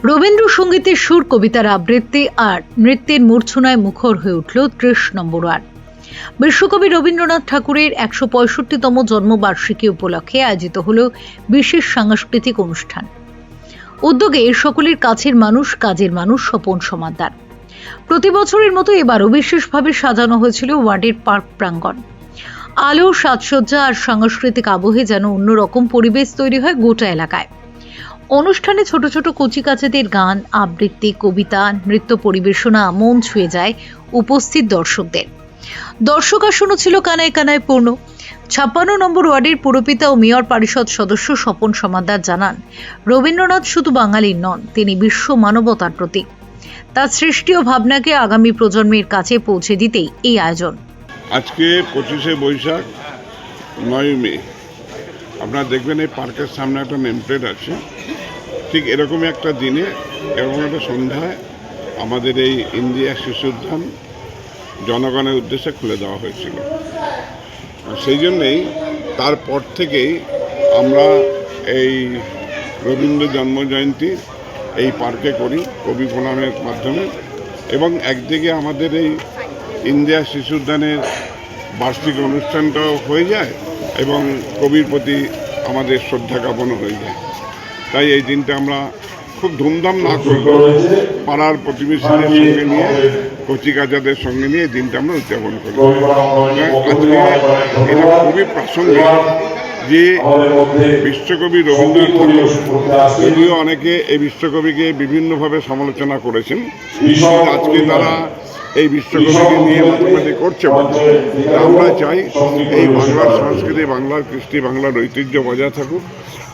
রবীন্দ্রসঙ্গীতের সুর, কবিতার আবৃত্তি আর নৃত্যের মূর্ছনায় মুখর হয়ে উঠল ৩০ নম্বর ওয়ার্ড। বিশ্বকবি রবীন্দ্রনাথ ঠাকুরের ১৬৫তম জন্মবার্ষিকী উপলক্ষে আয়োজিত হল বিশেষ সাংস্কৃতিক অনুষ্ঠান। উদ্যোগে সকলের কাছের মানুষ, কাজের মানুষ স্বপন সমাদ্দার। প্রতি বছরের মতো এবারও বিশেষভাবে সাজানো হয়েছিল ওয়ার্ডের পার্ক প্রাঙ্গণ। আলো, সাজসজ্জা আর সাংস্কৃতিক আবহে যেন অন্যরকম পরিবেশ তৈরি হয় গোটা এলাকায়। অনুষ্ঠানে ছোট ছোট কচিকাচাদের গান, আবৃত্তি, কবিতা, নৃত্য পরিবেশনা মন ছুঁয়ে যায় উপস্থিত দর্শকদের। দর্শক আসনও ছিল কানায় কানায় পূর্ণ। ৫৬ নম্বর ওয়ার্ডের পুরপিতা ও মেয়র পরিষদ সদস্য স্বপন সমাদ্দার জানান, রবীন্দ্রনাথ শুধু বাঙালির নন, তিনি বিশ্ব মানবতার প্রতীক। তার সৃষ্টি ও ভাবনাকে আগামী প্রজন্মের কাছে পৌঁছে দিতেই এই আয়োজন। আজকে ২৫শে বৈশাখ, ৯ মে আপনারা দেখবেন এই পার্কের সামনে একটা নেমপ্লেট আছে। ঠিক এরকমই একটা দিনে, এরকম একটা সন্ধ্যায় আমাদের এই ইন্ডিয়া শিশু উদ্যান জনগণের উদ্দেশ্যে খুলে দেওয়া হয়েছিল। সেই জন্যেই তারপর থেকেই আমরা এই রবীন্দ্র জন্মজয়ন্তী এই পার্কে করি কবি ফোরামের মাধ্যমে, এবং একদিকে আমাদের এই ইন্ডিয়া শিশু উদ্যানের বার্ষিক অনুষ্ঠানটাও হয়ে যায় এবং কবির প্রতি আমাদের শ্রদ্ধা জ্ঞাপনও হয়ে যায়। তাই এই দিনটা আমরা খুব ধুমধাম না করলেও পাড়ার প্রতিবেশীদের সঙ্গে নিয়ে, কচিকাচাদের সঙ্গে নিয়ে এই দিনটা আমরা উদযাপন করি। আজকে এটা খুবই প্রাসঙ্গিক যে বিশ্বকবি রবীন্দ্রনাথ ঠাকুর, যদিও অনেকে এই বিশ্বকবিকে বিভিন্নভাবে সমালোচনা করেছেন, আজকে তারা এই বিশ্বকবিকে নিয়ে মাতামাতি করছে। আমরা চাই এই বাংলার সংস্কৃতি, বাংলার কৃষ্টি, বাংলার ঐতিহ্য বজায় থাকুক,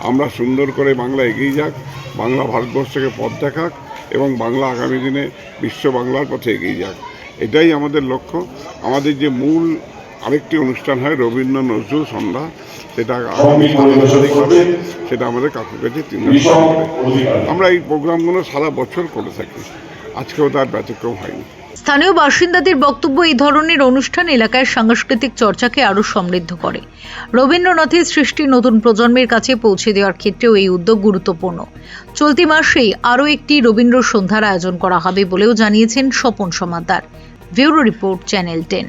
আমরা সুন্দর করে বাংলা এগিয়ে যাক, বাংলা ভারতবর্ষকে পথ দেখাক এবং বাংলা আগামী দিনে বিশ্ব বাংলার পথে এগিয়ে যাক। এটাই আমাদের লক্ষ্য। আমাদের যে মূল আরেকটি অনুষ্ঠান হয় রবীন্দ্র নজরুল সন্ধ্যা, সেটা আগামী ৭ তারিখ হবে, সেটা আমাদের কাকুকাছি ৩ আমরা এই প্রোগ্রামগুলো সারা বছর করে থাকি, আজকেও তার ব্যতিক্রম হয়নি। স্থানীয় বাসিন্দাদের বক্তব্য, এই ধরনের অনুষ্ঠান এলাকায় সাংস্কৃতিক চর্চাকে আরও সমৃদ্ধ করে। রবীন্দ্রনাথের সৃষ্টি নতুন প্রজন্মের কাছে পৌঁছে দেওয়ার ক্ষেত্রেও এই উদ্যোগ গুরুত্বপূর্ণ। চলতি মাসেই আরও একটি রবীন্দ্র সন্ধ্যার আয়োজন করা হবে বলেও জানিয়েছেন Swapan Samaddar. Bureau report, channel 10।